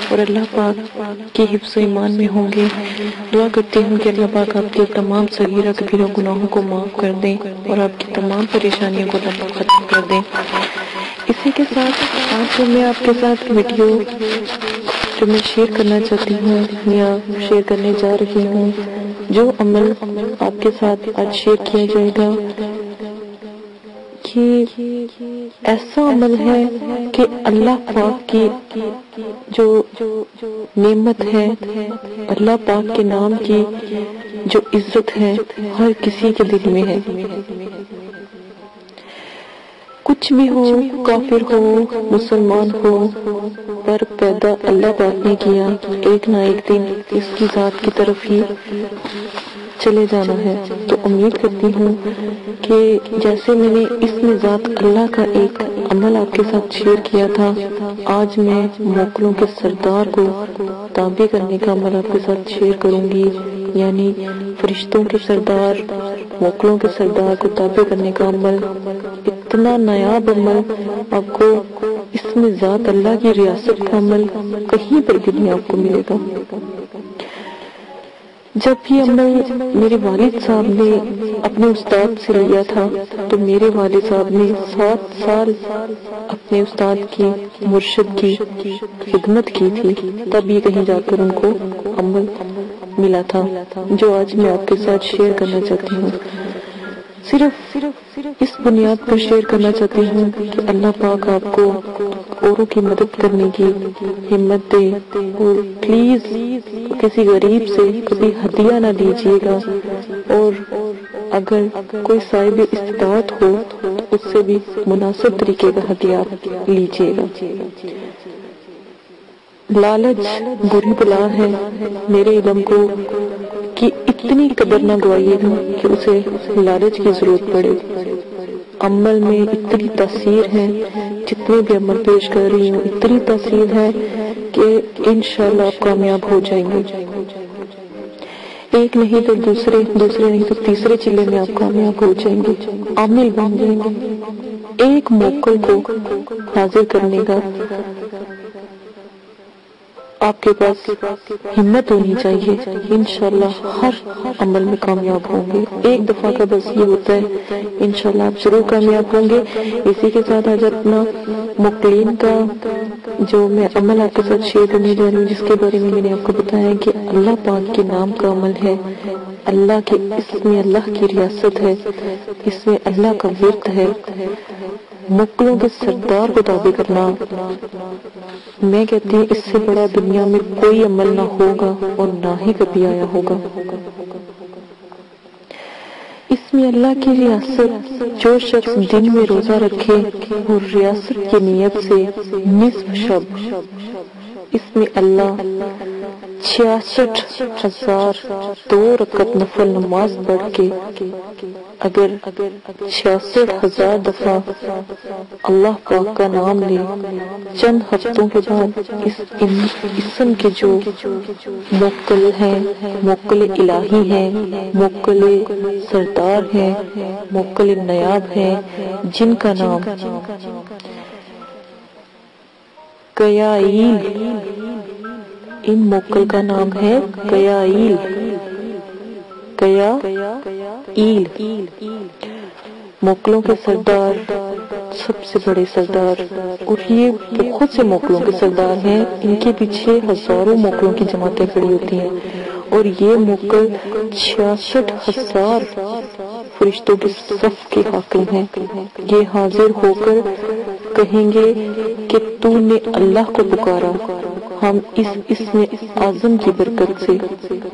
اور اللہ پاک کی حفظ و ایمان میں ہوں گے۔ دعا کرتی ہوں کہ اللہ پاک آپ کے تمام صغیرہ کبیرہ گناہوں کو معاف کر دیں اور آپ کی تمام پریشانیوں کو اللہ پاک ختم کر دیں۔ اسی کے ساتھ آج جو میں آپ کے ساتھ ویڈیو جو میں شیئر کرنا چاہتی ہوں یا شیئر کرنے جا رہی ہوں، جو عمل آپ کے ساتھ آج شیئر کیا جائے گا، یہ ایسا عمل ہے کہ اللہ پاک کی جو نعمت ہے، اللہ پاک کے نام کی جو عزت ہے، ہر کسی کے دل میں ہے۔ کچھ بھی ہو، کافر ہو، مسلمان ہو، پر پیدا اللہ پاک نے کیا، ایک نہ ایک دن اس کی ذات کی طرف ہی چلے جانا ہے۔ تو امید کرتی ہوں کہ جیسے میں نے اس میں ذات اللہ کا ایک عمل آپ کے ساتھ شیئر کیا تھا، آج میں موکلوں کے سردار کو تابع کرنے کا عمل آپ کے ساتھ شیئر کروں گی، یعنی فرشتوں کے سردار، موکلوں کے سردار کو تابع کرنے کا عمل، اتنا نایاب عمل آپ کو اس میں ذات اللہ کی ریاست کا عمل کہیں پر بھی نہیں آپ کو ملے گا۔ جب یہ عمل میرے والد صاحب نے اپنے استاد سے لیا تھا تو میرے والد صاحب نے 7 سال اپنے استاد کی، مرشد کی خدمت کی تھی، تب یہ کہیں جا کر ان کو عمل ملا تھا جو آج میں آپ کے ساتھ شیئر کرنا چاہتی ہوں۔ صرف اس بنیاد پر شیئر کرنا چاہتی ہوں کہ اللہ پاک آپ کو اوروں کی مدد کرنے کی ہمت دے، اور پلیز کسی غریب سے کبھی ہدیہ نہ لیجیے گا، اور اگر کوئی صاحب استطاعت ہو تو اس سے بھی مناسب طریقے کا ہدیہ لیجیے گا۔ لالچ بری بلا ہے، میرے علم کو کہ اتنی قدر نہ گوائیے گا کہ اسے لالچ کی ضرورت پڑے۔ عمل میں اتنی تاثیر ہے، جتنے بھی عمل پیش کر رہی ہوں اتنی تاثیر ہے کہ انشاءاللہ آپ کامیاب ہو جائیں گے۔ ایک نہیں تو دوسرے نہیں تو تیسرے چلے میں آپ کامیاب ہو جائیں گے، عامل بن جائیں گے۔ ایک موکل کو حاضر کرنے کا آپ کے پاس ہمت ہونی چاہیے، انشاءاللہ ہر عمل میں کامیاب ہوں گے۔ ایک دفعہ کا بس یہ ہوتا ہے، انشاءاللہ آپ ضرور کامیاب ہوں گے۔ اسی کے ساتھ آج اپنا موکلین کا جو میں عمل آپ کے ساتھ شیئر کرنے جا رہی ہوں، جس کے بارے میں نے آپ کو بتایا کہ اللہ پاک کے نام کا عمل ہے، اللہ کے اس میں اللہ کی ریاست ہے، اس میں اللہ کا ورد ہے، موکلوں کے سردار کو تابع کرنا، میں کہتی ہوں اس سے بڑا دنیا میں کوئی عمل نہ ہوگا اور نہ ہی کبھی آیا ہوگا۔ اس میں اللہ کی ریاست، جو شخص دن میں روزہ رکھے اور ریاست کی نیت سے نصف شب، اس میں اللہ 66,002 رکعت نفل نماز پڑھ کے اگر 66,000 دفعہ اللہ پاک کا نام لے، چند ہفتوں کے بعد اس اسم کے جو موکل ہیں، موکل الہی ہیں، موکل سردار ہیں، موکل نیاب ہیں، جن کا نام قیائیل، ان موکل کا نام ہے قیائیل، قیائیل، موکلوں کے سردار، سب سے بڑے سردار، اور یہ بہت سے موکلوں کے سردار ہیں، ان کے پیچھے ہزاروں موکلوں کی جماعتیں کھڑی ہوتی ہیں، اور یہ موکل 66,000 فرشتوں کے صف کے حاکم ہیں۔ یہ حاضر ہو کر کہیں گے کہ تو نے اللہ کو پکارا، ہم اس میں اعظم کی برکت سے،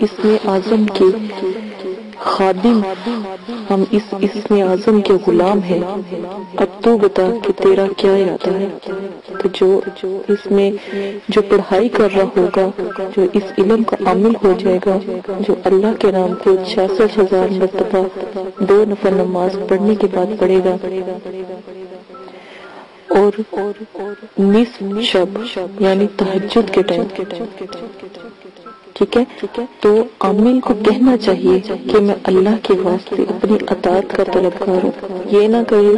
اس میں اعظم کے خادم، ہم اس میں اعظم کے غلام ہیں، اب تو بتا کہ تیرا کیا ارادہ ہے۔ تو جو اس میں جو پڑھائی کر رہا ہوگا، جو اس علم کا عامل ہو جائے گا، جو اللہ کے نام کو 66,000 مرتبہ 2 نفل نماز پڑھنے کے بعد پڑھے گا، اور نصف شب یعنی تہجد کے ٹائم، ٹھیک ہے؟ تو عامل کو کہنا چاہیے کہ میں اللہ کے واسطے اپنی اطاعت کا طلبگار ہوں، یہ نہ کرے،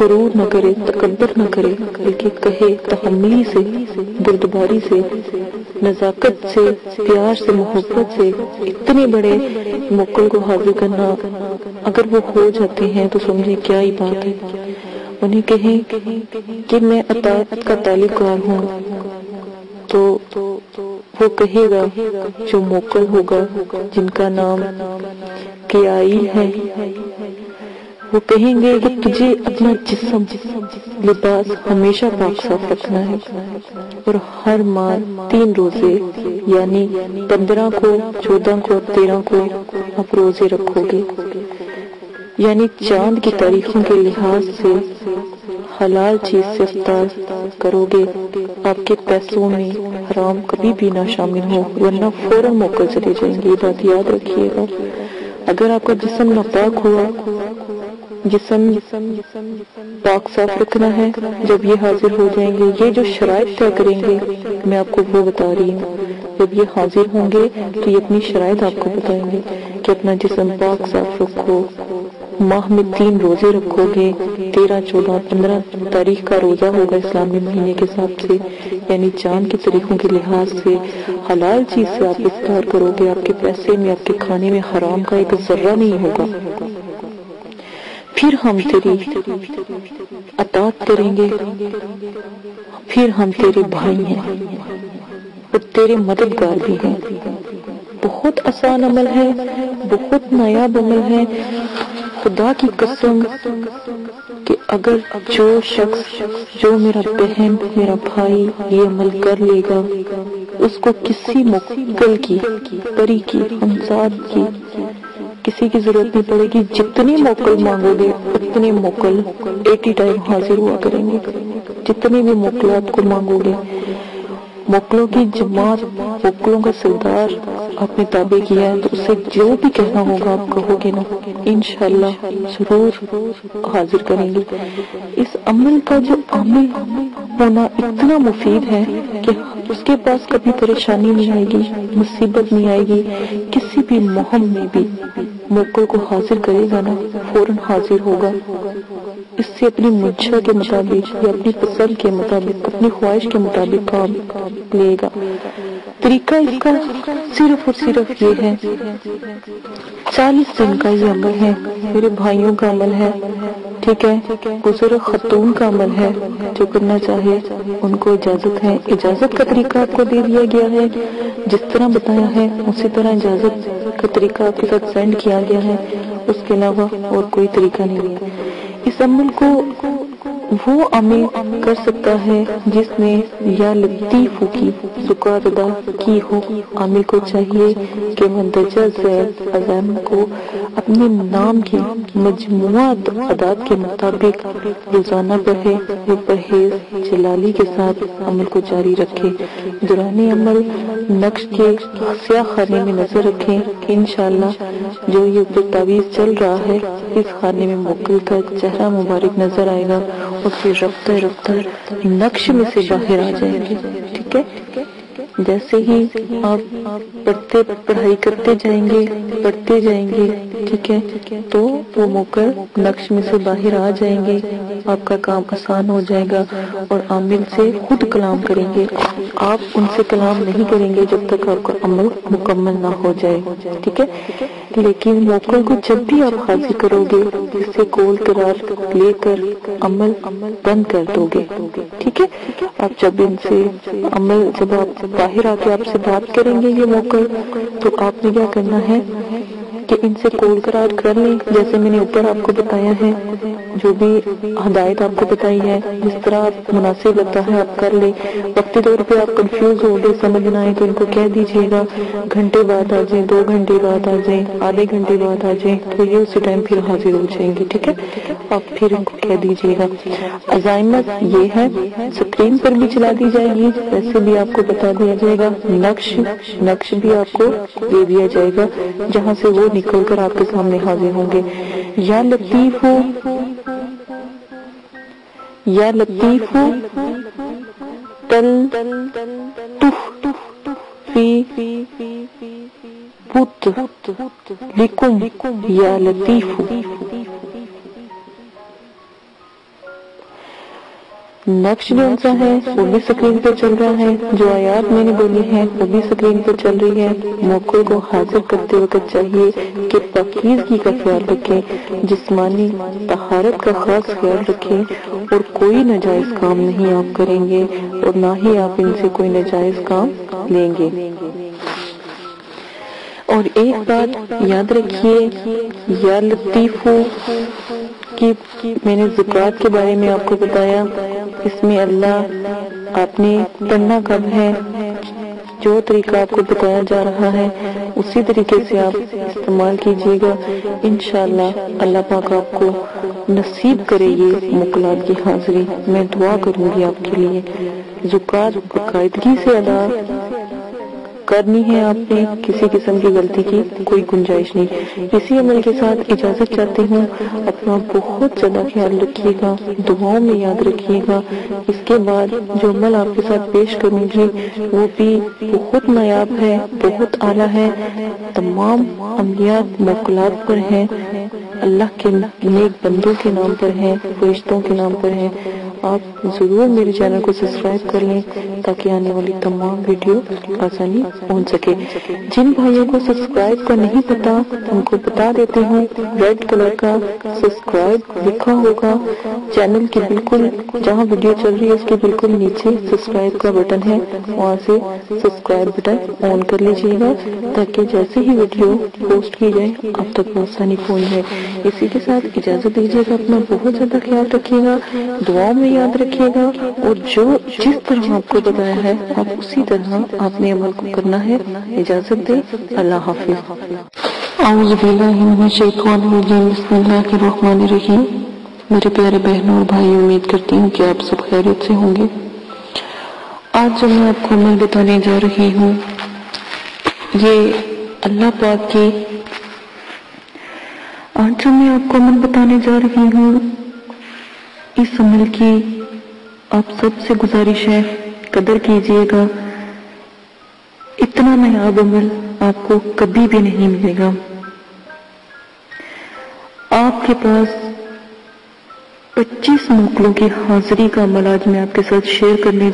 غرور نہ کرے، تکبر نہ کرے، بلکہ کہے تحملی سے، بردباری سے، نزاکت سے، پیار سے، محبت سے۔ اتنے بڑے موکل کو حاضر کرنا اگر وہ ہو جاتے ہیں تو سمجھے کیا ہی بات ہے۔ انہیں کہیں کہ میں اطاعت کا طالبگار ہوں، تو وہ کہے گا جو موکل ہوگا جن کا نام قیائی ہے، وہ کہیں گے کہ تجھے اپنا جسم، لباس ہمیشہ پاک صاف رکھنا ہے، اور ہر ماہ 3 روزے یعنی 15 کو، 14 کو، 13 کو آپ روزے رکھو گے، یعنی چاند کی تاریخوں کے لحاظ سے حلال چیز سے افطار کرو گے۔ آپ کے پیسوں میں حرام کبھی بھی نہ شامل ہو، ورنہ فوراً موکل چلے جائیں گے۔ یہ بات یاد رکھیے گا۔ اگر آپ کا جسم ناپاک ہوا، جسم پاک صاف رکھنا ہے، جب یہ حاضر ہو جائیں گے، یہ جو شرائط طے کریں گے میں آپ کو وہ بتا رہی ہوں، جب یہ حاضر ہوں گے تو یہ اپنی شرائط آپ کو بتائیں گے کہ اپنا جسم پاک صاف رکھو، ماہ میں 3 روزے رکھو گے، 13، 14، 15 تاریخ کا روزہ ہوگا اسلامی مہینے کے حساب سے، یعنی چاند کی تاریخوں کے لحاظ سے حلال چیز سے آپ افطار کرو گے، آپ کے پیسے میں، آپ کے کھانے میں حرام کا ایک ذرہ نہیں ہوگا۔ پھر ہم تیری اطاعت کریں گے، پھر ہم تیرے بھائی ہیں اور تیرے مددگار بھی ہیں۔ بہت آسان عمل ہے، بہت نایاب عمل ہے۔ خدا کی قسم کہ اگر جو شخص، جو میرا بہن، میرا بھائی یہ عمل کر لے گا، اس کو کسی موکل کی، پری کی، ہمساد کی، کسی کی ضرورت نہیں پڑے گی۔ جتنی موکل مانگو گے اتنے موکل 80 ٹائم حاضر ہوا کریں گے۔ جتنی بھی موکلات کو مانگو گے، موکلوں کی جماعت، موکلوں کا سردار آپ نے تابع کیا ہے، تو اسے جو بھی کہنا ہوگا آپ کہو گے نا، انشاءاللہ ضرور حاضر کریں گے۔ اس عمل کا جو عامل ہونا اتنا مفید ہے کہ اس کے پاس کبھی پریشانی نہیں آئے گی، مصیبت نہیں آئے گی۔ کسی بھی مہم میں بھی موکل کو حاضر کرے گا نا، فوراً حاضر ہوگا۔ اس سے اپنی منشا کے مطابق یا اپنی پسند کے مطابق، اپنی خواہش کے مطابق کام لے گا۔ طریقہ اس کا صرف اور صرف یہ ہے، 40 دن کا یہ عمل ہے، میرے بھائیوں کا عمل ہے، ٹھیک ہے؟ بزرگ خاتون کا عمل ہے، جو کرنا چاہے ان کو اجازت ہے۔ اجازت کا طریقہ آپ کو دے دیا گیا ہے، جس طرح بتایا ہے اسی طرح اجازت کا طریقہ آپ کے ساتھ سینڈ کیا گیا ہے، اس کے علاوہ اور کوئی طریقہ نہیں ہے۔ اس عمل کو وہ عامل کر سکتا ہے جس نے یا لطیفوں کی زکوٰۃ ادا کی ہو۔ عامل کو چاہیے کہ مندرجہ ذیل عزائم کو اپنے نام کی مجموعہ اعداد کے مطابق روزانہ پڑھے، وہ پرہیز جلالی کے ساتھ عمل کو جاری رکھے۔ دوران عمل نقش کے سیاہ خانے میں نظر رکھیں۔ انشاءاللہ جو یہ اوپر تعویذ چل رہا ہے، اس خانے میں موکل کا چہرہ مبارک نظر آئے گا، اور پھر رفتہ رفتہ نقش میں سے باہر آ جائیں گے، ٹھیک ہے؟ جیسے ہی آپ پڑھائی کرتے جائیں گے، پڑھتے جائیں گے، ٹھیک ہے، تو وہ موکل نقش میں سے باہر آ جائیں گے، آپ کا کام آسان ہو جائے گا، اور عامل سے خود کلام کریں گے۔ آپ ان سے کلام نہیں کریں گے جب تک آپ کا عمل مکمل نہ ہو جائے، ٹھیک ہے؟ لیکن موکل کو جب بھی آپ حاضر کرو گے، اس سے قول قرار لے کر عمل بند کر دو گے، ٹھیک ہے؟ آپ جب ان سے عمل، جب آپ باہر آ کے آپ سے بات کریں گے یہ موکل، تو آپ نے کیا کرنا ہے کہ ان سے قول قرار کر لیں، جیسے میں نے اوپر آپ کو بتایا ہے، جو بھی ہدایت آپ کو بتائی ہے، جس طرح آپ مناسب لگتا ہے آپ کر لیں۔ وقتی طور پہ آپ کنفیوز ہو گئے، سمجھ نہ آئے، تو ان کو کہہ دیجیے گا گھنٹے بعد آ جائیں، 2 گھنٹے بعد آ جائیں، آدھے گھنٹے بعد آ جائیں، تو یہ اسی ٹائم پھر حاضر ہو جائیں گے، ٹھیک ہے؟ آپ پھر ان کو کہہ دیجیے گا۔ عزائمت یہ ہے، اسکرین پر بھی چلا دی جائے گی، ویسے بھی آپ کو بتا دیا جائے گا۔ نقش بھی آپ کو دے دیا جائے گا، جہاں سے وہ نکل کر آپ کے سامنے حاضر ہوں گے۔ یا لطیف ہو، یا لطیف تل تف فی بت لکم یا لطیف۔ نقش جو ان کا ہے وہ بھی سکرین پہ چل رہا ہے، جو آیات میں نے بولی ہے وہ بھی سکرین پہ چل رہی ہے۔ موقع کو حاضر کرتے وقت چاہیے کہ پاکیزگی کا خیال رکھیں، جسمانی طہارت کا خاص خیال رکھیں، اور کوئی ناجائز کام نہیں آپ کریں گے اور نہ ہی آپ ان سے کوئی ناجائز کام لیں گے۔ اور ایک بات یاد رکھیے، یا لطیف کی میں نے ذکرات کے بارے میں آپ کو بتایا، اس میں اللہ آپ نے پڑھنا کب ہے، جو طریقہ آپ کو بتایا جا رہا ہے اسی طریقے سے آپ استعمال کیجیے گا، انشاءاللہ اللہ پاک آپ کو نصیب کرے یہ مقلات کی حاضری۔ میں دعا کروں گی آپ کے لیے۔ زکوٰۃ باقاعدگی سے ادا کرنی ہے آپ نے، کسی قسم کی غلطی کی کوئی گنجائش نہیں۔ اسی عمل کے ساتھ اجازت چاہتی ہوں، اپنا بہت زیادہ خیال رکھیے گا، دعاؤں میں یاد رکھیے گا۔ اس کے بعد جو عمل آپ کے ساتھ پیش کروں گی وہ بھی بہت نایاب ہے، بہت اعلیٰ ہے، تمام عملیات موکلات پر ہیں، اللہ کے نیک بندوں کے نام پر ہیں، فرشتوں کے نام پر ہیں۔ آپ ضرور میرے چینل کو سبسکرائب کر لیں تاکہ آنے والی تمام ویڈیو آسانی پہنچ سکے۔ جن بھائیوں کو سبسکرائب کا نہیں پتا ان کو بتا دیتے ہوں، ریڈ کلر کا سبسکرائب لکھا ہوگا چینل کے بالکل جہاں ویڈیو چل رہی ہے اس کے بالکل نیچے سبسکرائب کا بٹن ہے، وہاں سے سبسکرائب بٹن آن کر لیجیے گا تاکہ جیسے ہی ویڈیو پوسٹ کی جائے آپ تک آسانی پہنچ جائے۔ اسی کے ساتھ اجازت دیجیے گا، اپنا بہت زیادہ خیال رکھیے گا، دعاؤں میں یاد رکھیے گا، اور جس طرح آپ کو بتایا ہے آپ اسی طرح آپ نے عمل کو کرنا ہے۔ اجازت دے، اللہ حافظ۔ اعوذ باللہ من الشیطان الرجیم، بسم اللہ الرحمن الرحیم۔ میرے پیارے بہنوں اور بھائی، امید کرتی ہوں کہ آپ سب خیریت سے ہوں گے۔ آج جو میں آپ کو عمل بتانے جا رہی ہوں یہ اللہ پاک کی آج جو میں آپ کو عمل بتانے جا رہی ہوں اس عمل کی آپ سب سے گزارش ہے قدر کیجیے گا، اتنا نایاب عمل آپ کو کبھی بھی نہیں ملے گا۔ آپ کے پاس 25 موکلوں کی حاضری کا عمل آج میں آپ کے ساتھ شیئر کرنے